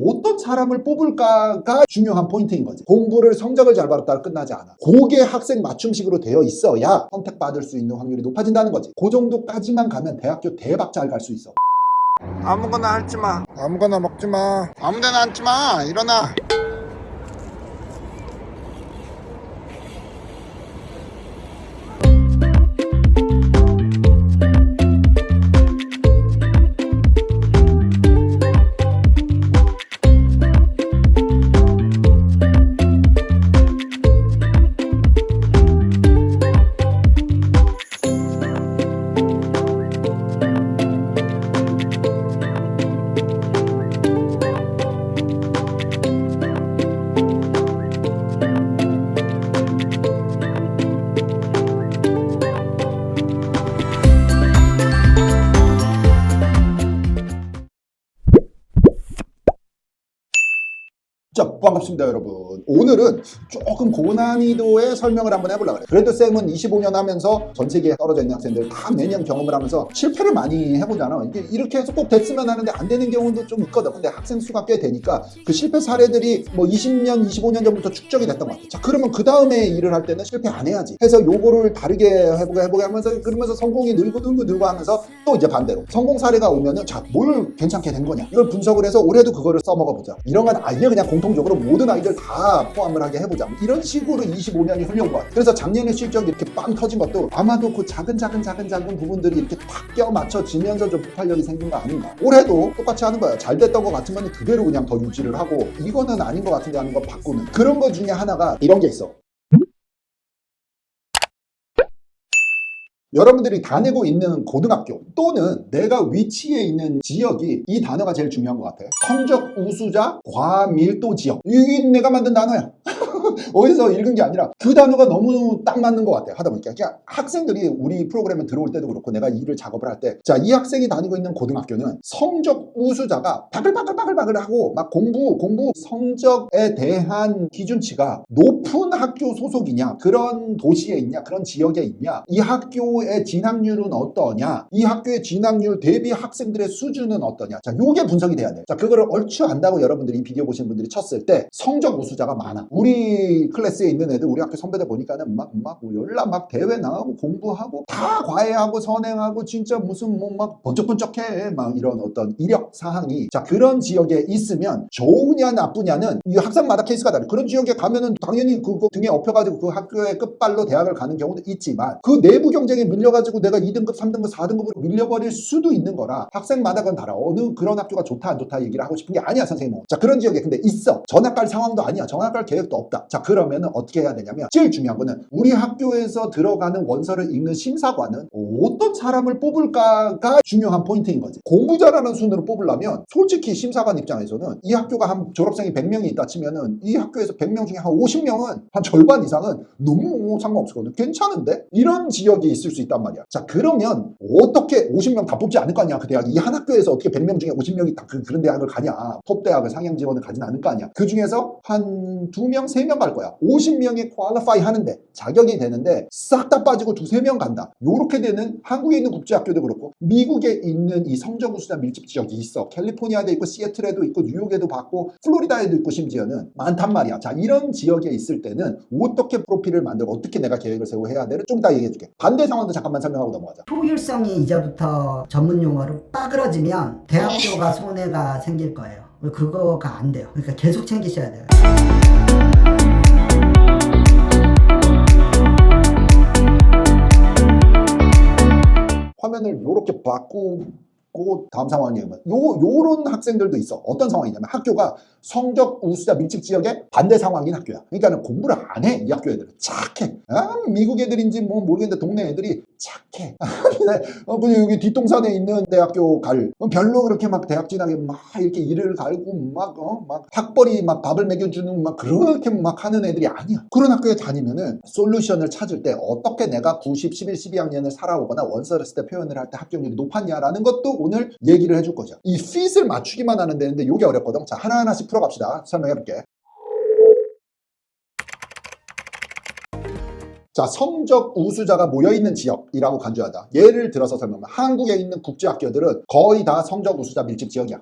어떤 사람을 뽑을까가 중요한 포인트인 거지. 공부를 성적을 잘 받았다가 끝나지 않아. 그게 학생 맞춤식으로 되어 있어야 선택받을 수 있는 확률이 높아진다는 거지. 그 정도까지만 가면 대학교 대박 잘 갈 수 있어. 아무거나 할지 마. 아무거나 먹지 마. 아무데나 앉지 마. 일어나. 자, 반갑습니다 여러분. 오늘은 조금 고난이도의 설명을 한번 해보려고 그래요. 그래도 쌤은 25년 하면서 전 세계에 떨어져 있는 학생들 다 매년 경험을 하면서 실패를 많이 해보잖아. 이렇게 해서 꼭 됐으면 하는데 안 되는 경우도 좀 있거든. 근데 학생 수가 꽤 되니까 그 실패 사례들이 뭐 20년, 25년 전부터 축적이 됐던 것 같아. 자, 그러면 그 다음에 일을 할 때는 실패 안 해야지 해서 요거를 다르게 해보게 하면서 그러면서 성공이 늘고 하면서 또 이제 반대로 성공 사례가 오면은 자, 뭘 괜찮게 된 거냐 이걸 분석을 해서 올해도 그거를 써먹어보자. 이런 건 아예 그냥 공통적으로 모든 아이들 다 포함을 하게 해보자. 이런 식으로 25년이 흘려온 것 같아요. 그래서 작년에 실적이 이렇게 빵 터진 것도 아마도 그 작은 부분들이 이렇게 탁 껴 맞춰지면서 좀 폭발력이 생긴 거 아닌가. 올해도 똑같이 하는 거야. 잘 됐던 것 같으면 그대로 그냥 더 유지를 하고 이거는 아닌 것 같은데 하는 거 바꾸는 그런 거 중에 하나가 이런 게 있어. 여러분들이 다니고 있는 고등학교 또는 내가 위치해 있는 지역이 이 단어가 제일 중요한 것 같아요. 성적 우수자 과밀도 지역. 이게 내가 만든 단어야. 어디서 읽은 게 아니라 그 단어가 너무 딱 맞는 것 같아요. 하다 보니까 그냥 학생들이 우리 프로그램에 들어올 때도 그렇고 내가 일을 작업을 할 때 자, 이 학생이 다니고 있는 고등학교는 성적 우수자가 바글바글하고 막 공부 성적에 대한 기준치가 높은 학교 소속이냐, 그런 도시에 있냐, 그런 지역에 있냐, 이 학교의 진학률은 어떠냐, 이 학교의 진학률 대비 학생들의 수준은 어떠냐. 자, 요게 분석이 돼야 돼. 자, 그거를 얼추 안다고 여러분들이 이 비디오 보신 분들이 쳤을 때 성적 우수자가 많아. 우리 클래스에 있는 애들, 우리 학교 선배들 보니까는 막 연락 막 대회 나가고 공부하고 다 과외하고 선행하고 진짜 무슨 뭐 막 번쩍번쩍해 막 이런 어떤 이력 사항이 자, 그런 지역에 있으면 좋으냐 나쁘냐는 이 학생마다 케이스가 다르고 그런 지역에 가면은 당연히 그거 등에 업혀가지고 그 학교의 끝발로 대학을 가는 경우도 있지만 그 내부 경쟁에 밀려가지고 내가 2등급 3등급 4등급으로 밀려버릴 수도 있는 거라 학생마다 그건 달라. 어느 그런 학교가 좋다 안 좋다 얘기를 하고 싶은 게 아니야 선생님은. 자, 그런 지역에 근데 있어. 전학 갈 상황도 아니야. 전학 갈 계획도 없다. 자, 그러면은 어떻게 해야 되냐면 제일 중요한 거는 우리 학교에서 들어가는 원서를 읽는 심사관은 어떤 사람을 뽑을까가 중요한 포인트인 거지. 공부 잘하는 순으로 뽑으려면 솔직히 심사관 입장에서는 이 학교가 한 졸업생이 100명이 있다 치면은 이 학교에서 100명 중에 한 50명은 한 절반 이상은 너무 상관없거든. 괜찮은데? 이런 지역이 있을 수 있단 말이야. 자, 그러면 어떻게 50명 다 뽑지 않을 거 아니야. 그 대학이 이 한 학교에서 어떻게 100명 중에 50명이 다 그런 대학을 가냐. 톱 대학을 상향 지원을 가진 않을 거 아니야. 그 중에서 한 2명, 3명 갈 거야. 50명이 퀄리파이 하는데 자격이 되는데 싹 다 빠지고 2-3명 간다. 요렇게 되는 한국에 있는 국제학교도 그렇고 미국에 있는 이 성적 우수자 밀집 지역이 있어. 캘리포니아에도 있고 시애틀에도 있고 뉴욕에도 받고 플로리다에도 있고 심지어는 많단 말이야. 자, 이런 지역에 있을 때는 어떻게 프로필을 만들고 어떻게 내가 계획을 세우고 해야 되를 좀 이따 얘기해 줄게. 반대 상황도 잠깐만 설명하고 넘어가자. 효율성이 이제부터 전문 용어로 빠그러지면 대학교가 손해가 생길 거예요. 그거가 안 돼요. 그러니까 계속 챙기셔야 돼요. 화면을 이렇게 바꾸고 다음 상황이면 요런 학생들도 있어. 어떤 상황이냐면 학교가 성적 우수자 밀집 지역의 반대 상황인 학교야. 그러니까 공부를 안 해. 이 학교 애들은 착해. 미국 애들인지 뭐 모르겠는데 동네 애들이 착해. 그냥 여기 뒷동산에 있는 대학교 별로 그렇게 막 대학 진학에 막 이렇게 이를 갈고 막 학벌이 막 밥을 먹여주는 막 그렇게 막 하는 애들이 아니야. 그런 학교에 다니면은 솔루션을 찾을 때 어떻게 내가 90, 11, 12학년을 살아오거나 원서를 쓸 때 표현을 할 때 합격률이 높았냐라는 것도 오늘 얘기를 해줄 거죠. 이 핏을 맞추기만 하는 데인데 요게 어렵거든. 자, 하나하나씩 풀어갑시다. 설명해볼게. 자, 성적 우수자가 모여있는 지역이라고 간주하다. 예를 들어서 설명하면 한국에 있는 국제학교들은 거의 다 성적 우수자 밀집 지역이야.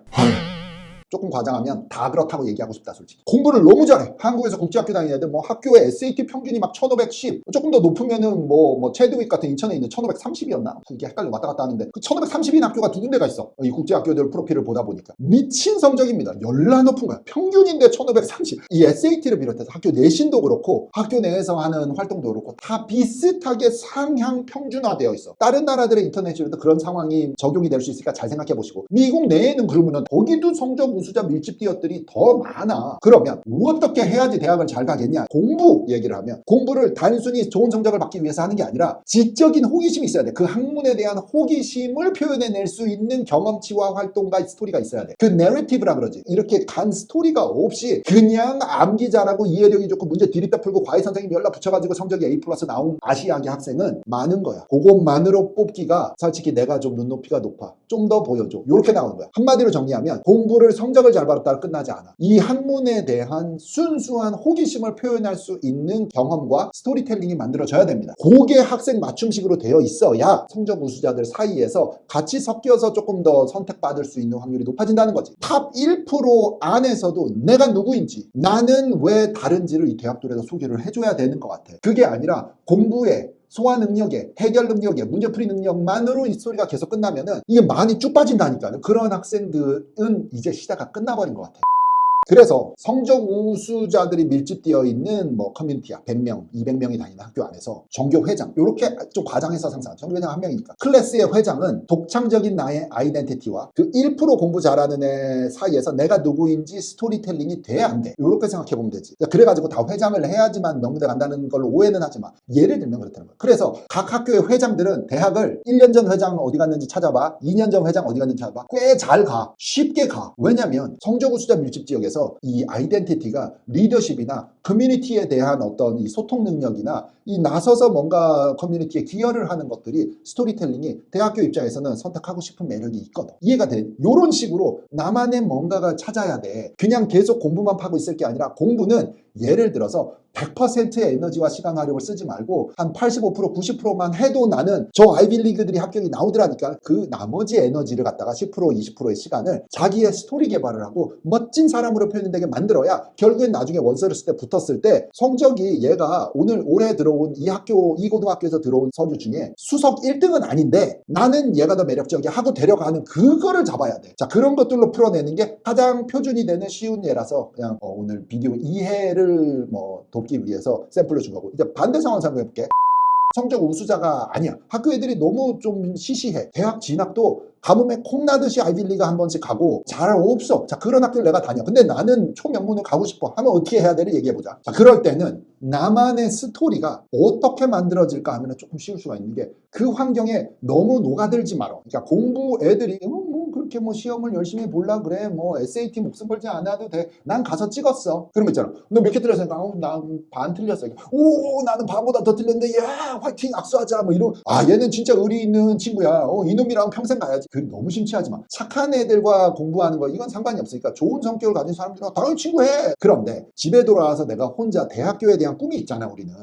조금 과장하면 다 그렇다고 얘기하고 싶다 솔직히. 공부를 너무 잘해. 한국에서 국제학교 다니는 애들 뭐 학교에 SAT 평균이 막 1510, 조금 더 높으면은 뭐 체드윅 같은 인천에 있는 1530이었나? 이게 헷갈려 왔다 갔다 하는데 그 1530인 학교가 두 군데가 있어. 이 국제학교들 프로필을 보다 보니까 미친 성적입니다. 열나 높은 거야. 평균인데 1530. 이 SAT를 비롯해서 학교 내신도 그렇고 학교 내에서 하는 활동도 그렇고 다 비슷하게 상향 평준화되어 있어. 다른 나라들의 인터넷에도 그런 상황이 적용이 될 수 있으니까 잘 생각해 보시고, 미국 내에는 그러면은 거기도 성적 우수자 밀집 지역들이 더 많아. 그러면 어떻게 해야지 대학을 잘 가겠냐? 공부 얘기를 하면 공부를 단순히 좋은 성적을 받기 위해서 하는 게 아니라 지적인 호기심이 있어야 돼. 그 학문에 대한 호기심을 표현해낼 수 있는 경험치와 활동과 스토리가 있어야 돼. 그 내러티브라 그러지. 이렇게 간 스토리가 없이 그냥 암기 잘하고 이해력이 좋고 문제 디립다 풀고 과외 선생님 연락 붙여가지고 성적이 A+ 나온 아시아계 학생은 많은 거야. 그것만으로 뽑기가 솔직히 내가 좀 눈높이가 높아. 좀 더 보여줘. 이렇게 나오는 거야. 한마디로 정리하면 공부를 성적을 잘 받았다고 끝나지 않아. 이 학문에 대한 순수한 호기심을 표현할 수 있는 경험과 스토리텔링이 만들어져야 됩니다. 그게 학생 맞춤식으로 되어 있어야 성적 우수자들 사이에서 같이 섞여서 조금 더 선택받을 수 있는 확률이 높아진다는 거지. 탑 1% 안에서도 내가 누구인지, 나는 왜 다른지를 이 대학들에서 소개를 해줘야 되는 것 같아. 그게 아니라 공부에 소화 능력에, 해결 능력에, 문제풀이 능력만으로 이 스토리가 계속 끝나면은 이게 많이 쭉 빠진다니까요. 그런 학생들은 이제 시대가 끝나버린 것 같아. 그래서 성적 우수자들이 밀집되어 있는 뭐 커뮤니티야 100명, 200명이 다니는 학교 안에서 전교 회장, 이렇게 좀 과장해서 상상, 전교 회장 한 명이니까 클래스의 회장은 독창적인 나의 아이덴티티와 그 1% 공부 잘하는 애 사이에서 내가 누구인지 스토리텔링이 돼야 안 돼. 이렇게 생각해 보면 되지. 그래가지고 다 회장을 해야지만 명문대 간다는 걸로 오해는 하지만 예를 들면 그렇다는 거야. 그래서 각 학교의 회장들은 대학을 1년 전 회장 어디 갔는지 찾아봐, 2년 전 회장 어디 갔는지 찾아봐. 꽤 잘 가, 쉽게 가. 왜냐면 성적 우수자 밀집 지역에서 이 아이덴티티가 리더십이나 커뮤니티에 대한 어떤 이 소통 능력이나 이 나서서 뭔가 커뮤니티에 기여를 하는 것들이 스토리텔링이 대학교 입장에서는 선택하고 싶은 매력이 있거든. 이해가 돼? 이런 식으로 나만의 뭔가가 찾아야 돼. 그냥 계속 공부만 파고 있을 게 아니라 공부는 예를 들어서 100%의 에너지와 시간 활용을 쓰지 말고 한 85%, 90%만 해도 나는 저 아이비리그들이 합격이 나오더라니까. 그 나머지 에너지를 갖다가 10%, 20%의 시간을 자기의 스토리 개발을 하고 멋진 사람으로 표현되게 만들어야 결국엔 나중에 원서를 쓸 때 붙었을 때 성적이 얘가 올해 들어온 이 학교, 이 고등학교에서 들어온 서류 중에 수석 1등은 아닌데 나는 얘가 더 매력적이야 하고 데려가는 그거를 잡아야 돼. 자, 그런 것들로 풀어내는 게 가장 표준이 되는 쉬운 예라서 그냥 오늘 비디오 이해를 돕기 위해서 샘플로 준 거고, 이제 반대 상황 설명해볼게. 성적 우수자가 아니야. 학교 애들이 너무 좀 시시해. 대학 진학도 가뭄에 콩나듯이 아이비리그 한 번씩 가고 잘 없어. 자, 그런 학교를 내가 다녀. 근데 나는 초명문을 가고 싶어 하면 어떻게 해야 되를 얘기해보자. 자, 그럴 때는 나만의 스토리가 어떻게 만들어질까 하면 조금 쉬울 수가 있는 게 그 환경에 너무 녹아들지 마라. 그러니까 공부 애들이 그렇게 시험을 열심히 보려 그래. SAT 목숨 걸지 않아도 돼. 난 가서 찍었어. 그런 거 있잖아. 너 몇 개 틀렸으니까 난 반 틀렸어. 오, 나는 반보다 더 틀렸는데 야, 화이팅 악수하자. 이런. 아, 얘는 진짜 의리 있는 친구야. 이놈이랑 평생 가야지. 그 너무 심취하지 마. 착한 애들과 공부하는 거 이건 상관이 없으니까 좋은 성격을 가진 사람들과 당연히 친구해. 그런데 집에 돌아와서 내가 혼자 대학교에 대한 꿈이 있잖아. 우리는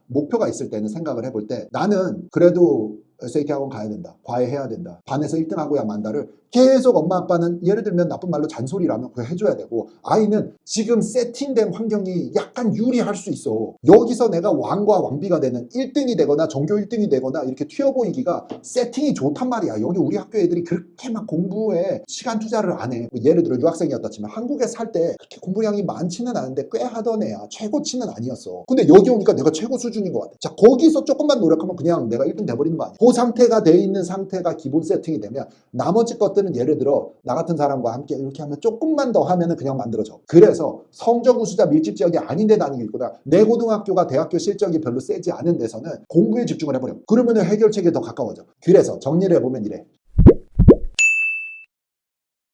목표가 있을 때는 생각을 해볼 때 나는 그래도 SAT 학원 가야 된다. 과외해야 된다. 반에서 1등 하고야 만다를 계속 엄마 아빠는 예를 들면 나쁜 말로 잔소리라면 그거 해줘야 되고, 아이는 지금 세팅된 환경이 약간 유리할 수 있어. 여기서 내가 왕과 왕비가 되는 1등이 되거나 전교 1등이 되거나 이렇게 튀어 보이기가 세팅이 좋단 말이야. 여기 우리 학교 애들이 그렇게 막 공부에 시간 투자를 안 해. 예를 들어 유학생이었다 치면 한국에 살 때 그렇게 공부량이 많지는 않은데 꽤 하던 애야. 최고치는 아니었어. 근데 여기 오니까 내가 최고 수준인 것 같아. 자, 거기서 조금만 노력하면 그냥 내가 1등 돼버리는 거 아니야. 그 상태가 돼 있는 상태가 기본 세팅이 되면 나머지 것들은 예를 들어 나 같은 사람과 함께 이렇게 하면 조금만 더 하면은 그냥 만들어져. 그래서 성적 우수자 밀집 지역이 아닌데 다니기보다 내 고등학교가 대학교 실적이 별로 세지 않은 데서는 공부에 집중을 해버려. 그러면 해결책이 더 가까워져. 그래서 정리를 해보면 이래.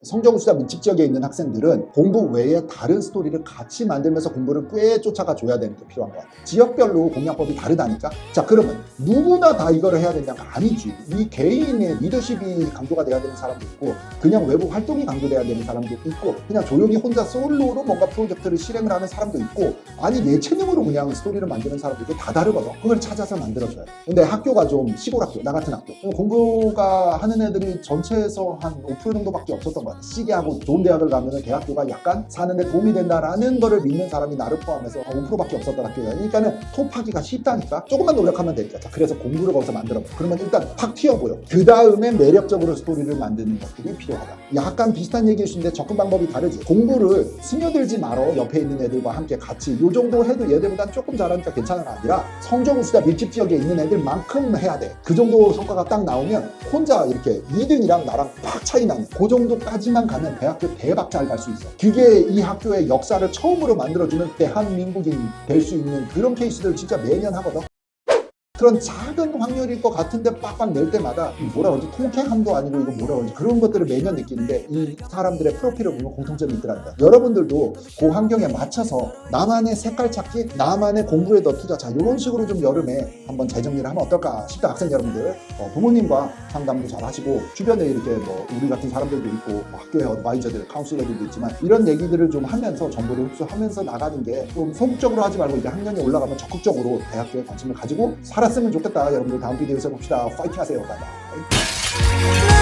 성적 우수자 밀집 지역에 있는 학생들은 공부 외에 다른 스토리를 같이 만들면서 공부를 꽤 쫓아가 줘야 되는 게 필요한 것 같아요. 지역별로 공략법이 다르다니까. 자, 그러면 누구나 다 이거를 해야 된다는 거 아니지. 이 개인의 리더십이 강조가 돼야 되는 사람도 있고, 그냥 외부 활동이 강조돼야 되는 사람도 있고, 그냥 조용히 혼자 솔로로 뭔가 프로젝트를 실행을 하는 사람도 있고, 아니 예체능으로 그냥 스토리를 만드는 사람도 있고, 다 다르거든. 그걸 찾아서 만들어줘야 돼. 근데 학교가 좀 시골 학교, 나 같은 학교, 공부가 하는 애들이 전체에서 한 5% 정도밖에 없었던 거야. 것 같아. 시게 하고 좋은 대학을 가면 대학교가 약간 사는데 도움이 된다라는 거를 믿는 사람이 나를 포함해서 5%밖에 없었던 학교야. 그러니까는 톱하기가 쉽다니까. 조금만 노력하면 되니까. 자, 그래서 공부를 거기서 만들어. 그러면 일단 팍 튀어보여. 그 다음에 매력적으로 스토리를 만드는 것들이 필요하다. 약간 비슷한 얘기일 수 있는데 접근 방법이 다르지. 공부를 스며들지 말어. 옆에 있는 애들과 함께 같이 요 정도 해도 얘들보단 조금 잘하니까 괜찮은 아니라 성적 우수자 밀집 지역에 있는 애들만큼 해야 돼. 그 정도 성과가 딱 나오면 혼자 이렇게 2등이랑 나랑 팍 차이 나는 그 정도까지만 가면 대학교 대박 잘 갈 수 있어. 그게 이 학교의 역사를 처음으로 만들어주는 대한민국인 될 수 있는 그런 케이스들 진짜 매년 하거든. 그런 작은 확률일 것 같은데 빡빡 낼 때마다 뭐라 그러지? 통쾌함도 아니고 이거 뭐라 그러지? 그런 것들을 매년 느끼는데 이 사람들의 프로필을 보면 공통점이 있더랍니다. 여러분들도 그 환경에 맞춰서 나만의 색깔 찾기, 나만의 공부에 더 투자. 자, 이런 식으로 좀 여름에 한번 재정리를 하면 어떨까 싶다. 학생 여러분들 부모님과 상담도 잘 하시고 주변에 이렇게 뭐 우리 같은 사람들도 있고 뭐 학교의 어드바이저들, 카운슬러들도 있지만 이런 얘기들을 좀 하면서 정보를 흡수하면서 나가는 게 좀 소극적으로 하지 말고 이제 학년이 올라가면 적극적으로 대학교에 관심을 가지고 살았으면 좋겠다. 여러분들 다음 비디오에서 봅시다. 파이팅 하세요. 바이바이.